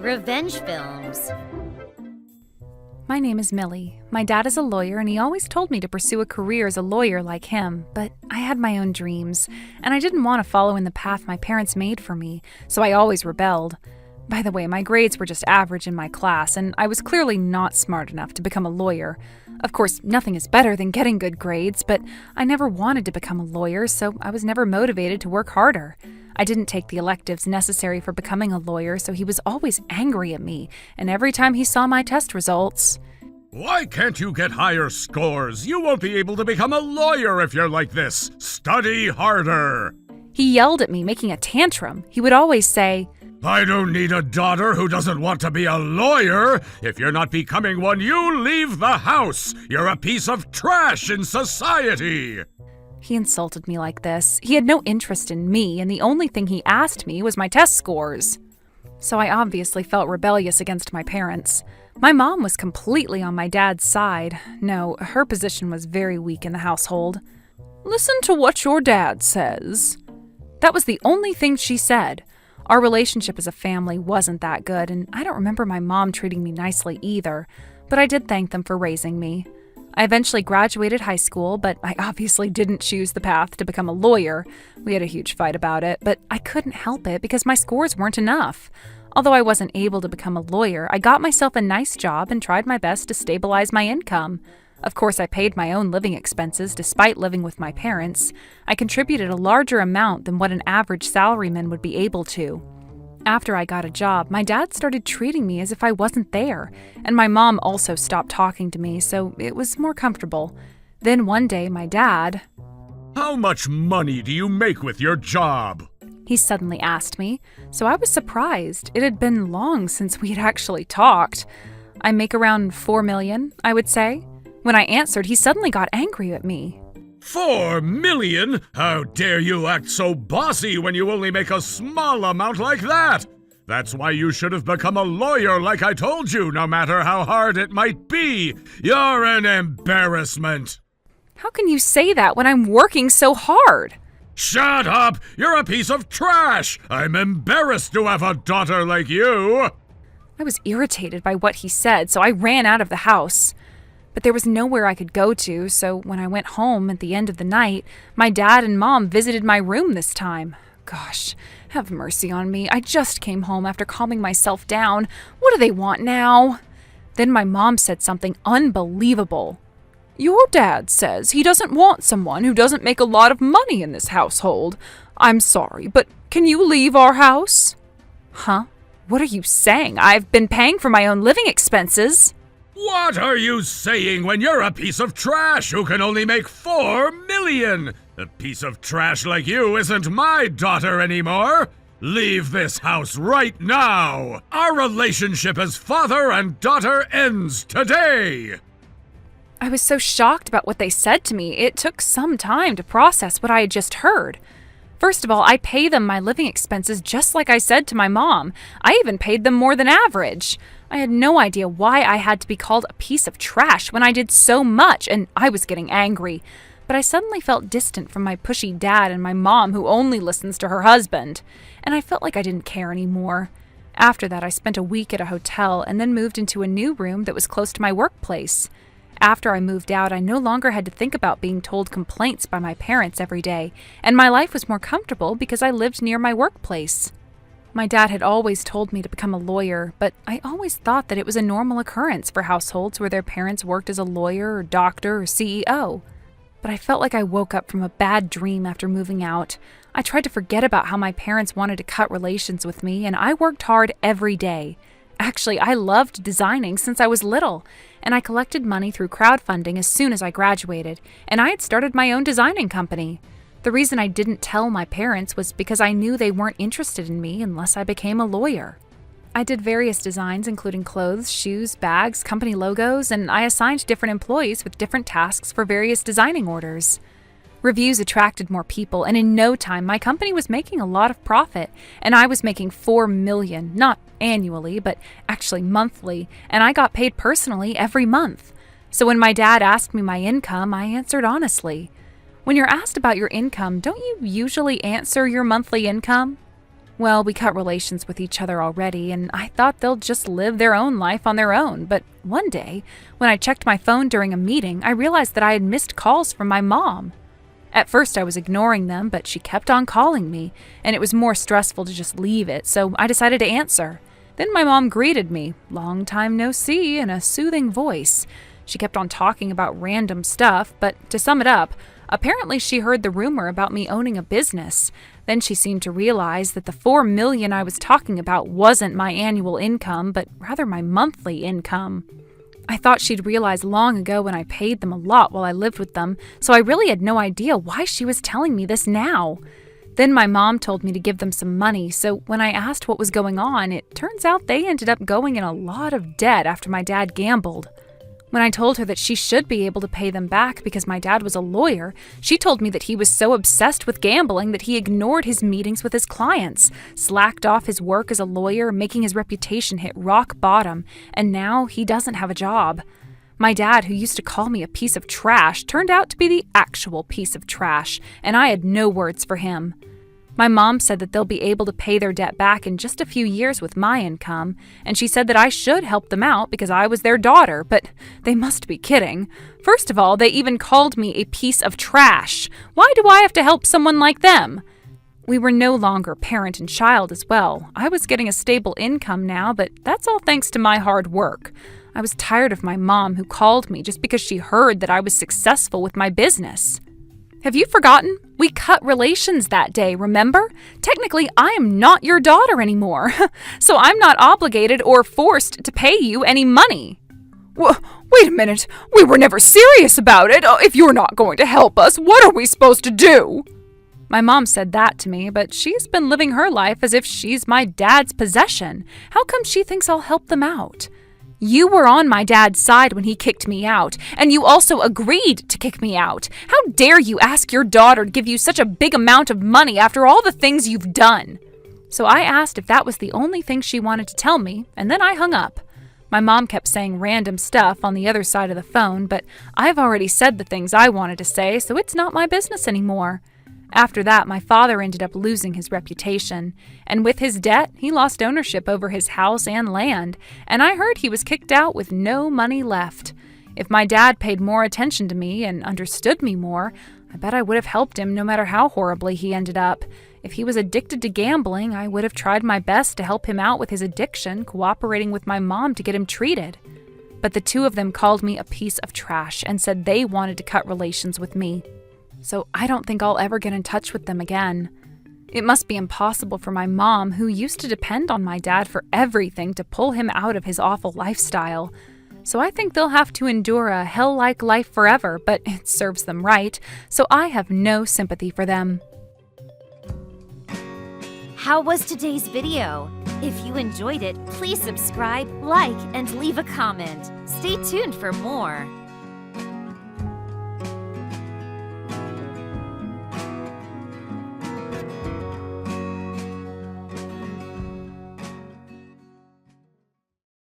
Revenge films. My name is Millie. My dad is a lawyer, and he always told me to pursue a career as a lawyer like him, but I had my own dreams, and I didn't want to follow in the path my parents made for me, so I always rebelled. By the way, my grades were just average in my class, and I was clearly not smart enough to become a lawyer. Of course, nothing is better than getting good grades, but I never wanted to become a lawyer, so I was never motivated to work harder. I didn't take the electives necessary for becoming a lawyer, so he was always angry at me, and every time he saw my test results... Why can't you get higher scores? You won't be able to become a lawyer if you're like this. Study harder. He yelled at me, making a tantrum. He would always say, I don't need a daughter who doesn't want to be a lawyer. If you're not becoming one, you leave the house. You're a piece of trash in society. He insulted me like this. He had no interest in me, and the only thing he asked me was my test scores. So I obviously felt rebellious against my parents. My mom was completely on my dad's side. No, her position was very weak in the household. Listen to what your dad says. That was the only thing she said. Our relationship as a family wasn't that good, and I don't remember my mom treating me nicely either, but I did thank them for raising me. I eventually graduated high school, but I obviously didn't choose the path to become a lawyer. We had a huge fight about it, but I couldn't help it because my scores weren't enough. Although I wasn't able to become a lawyer, I got myself a nice job and tried my best to stabilize my income. Of course, I paid my own living expenses despite living with my parents. I contributed a larger amount than what an average salaryman would be able to. After I got a job, my dad started treating me as if I wasn't there, and my mom also stopped talking to me, so it was more comfortable. Then one day, my dad... How much money do you make with your job? He suddenly asked me, so I was surprised. It had been long since we had actually talked. I make around $4 million, I would say. When I answered, he suddenly got angry at me. $4 million? How dare you act so bossy when you only make a small amount like that? That's why you should have become a lawyer like I told you, no matter how hard it might be. You're an embarrassment. How can you say that when I'm working so hard? Shut up! You're a piece of trash! I'm embarrassed to have a daughter like you! I was irritated by what he said, so I ran out of the house. But there was nowhere I could go to, so when I went home at the end of the night, my dad and mom visited my room this time. Gosh, have mercy on me. I just came home after calming myself down. What do they want now? Then my mom said something unbelievable. Your dad says he doesn't want someone who doesn't make a lot of money in this household. I'm sorry, but can you leave our house? Huh? What are you saying? I've been paying for my own living expenses. What are you saying when you're a piece of trash who can only make $4 million? A piece of trash like you isn't my daughter anymore. Leave this house right now. Our relationship as father and daughter ends today. I was so shocked about what they said to me, it took some time to process what I had just heard. First of all, I pay them my living expenses just like I said to my mom. I even paid them more than average. I had no idea why I had to be called a piece of trash when I did so much, and I was getting angry. But I suddenly felt distant from my pushy dad and my mom who only listens to her husband, and I felt like I didn't care anymore. After that, I spent a week at a hotel and then moved into a new room that was close to my workplace. After I moved out, I no longer had to think about being told complaints by my parents every day, and my life was more comfortable because I lived near my workplace. My dad had always told me to become a lawyer, but I always thought that it was a normal occurrence for households where their parents worked as a lawyer or doctor or CEO. But I felt like I woke up from a bad dream after moving out. I tried to forget about how my parents wanted to cut relations with me, and I worked hard every day. Actually, I loved designing since I was little, and I collected money through crowdfunding as soon as I graduated, and I had started my own designing company. The reason I didn't tell my parents was because I knew they weren't interested in me unless I became a lawyer. I did various designs including clothes, shoes, bags, company logos, and I assigned different employees with different tasks for various designing orders. Reviews attracted more people, and in no time, my company was making a lot of profit, and I was making $4 million, not annually, but actually monthly, and I got paid personally every month. So when my dad asked me my income, I answered honestly. When you're asked about your income, don't you usually answer your monthly income? Well, we cut relations with each other already, and I thought they'll just live their own life on their own. But one day, when I checked my phone during a meeting, I realized that I had missed calls from my mom. At first, I was ignoring them, but she kept on calling me, and it was more stressful to just leave it, so I decided to answer. Then my mom greeted me, long time no see, in a soothing voice. She kept on talking about random stuff, but to sum it up, apparently she heard the rumor about me owning a business. Then she seemed to realize that the $4 million I was talking about wasn't my annual income, but rather my monthly income. I thought she'd realized long ago when I paid them a lot while I lived with them, so I really had no idea why she was telling me this now. Then my mom told me to give them some money, so when I asked what was going on, it turns out they ended up going in a lot of debt after my dad gambled. When I told her that she should be able to pay them back because my dad was a lawyer, she told me that he was so obsessed with gambling that he ignored his meetings with his clients, slacked off his work as a lawyer, making his reputation hit rock bottom, and now he doesn't have a job. My dad, who used to call me a piece of trash, turned out to be the actual piece of trash, and I had no words for him. My mom said that they'll be able to pay their debt back in just a few years with my income, and she said that I should help them out because I was their daughter, but they must be kidding. First of all, they even called me a piece of trash. Why do I have to help someone like them? We were no longer parent and child as well. I was getting a stable income now, but that's all thanks to my hard work. I was tired of my mom who called me just because she heard that I was successful with my business. Have you forgotten? We cut relations that day, remember? Technically, I am not your daughter anymore, so I'm not obligated or forced to pay you any money. Wait a minute. We were never serious about it. If you're not going to help us, what are we supposed to do? My mom said that to me, but she's been living her life as if she's my dad's possession. How come she thinks I'll help them out? You were on my dad's side when he kicked me out, and you also agreed to kick me out. How dare you ask your daughter to give you such a big amount of money after all the things you've done? So I asked if that was the only thing she wanted to tell me, and then I hung up. My mom kept saying random stuff on the other side of the phone, but I've already said the things I wanted to say, so it's not my business anymore. After that, my father ended up losing his reputation, and with his debt, he lost ownership over his house and land, and I heard he was kicked out with no money left. If my dad paid more attention to me and understood me more, I bet I would have helped him no matter how horribly he ended up. If he was addicted to gambling, I would have tried my best to help him out with his addiction, cooperating with my mom to get him treated. But the two of them called me a piece of trash and said they wanted to cut relations with me. So I don't think I'll ever get in touch with them again. It must be impossible for my mom, who used to depend on my dad for everything, to pull him out of his awful lifestyle. So I think they'll have to endure a hell-like life forever, but it serves them right, so I have no sympathy for them. How was today's video? If you enjoyed it, please subscribe, like, and leave a comment. Stay tuned for more.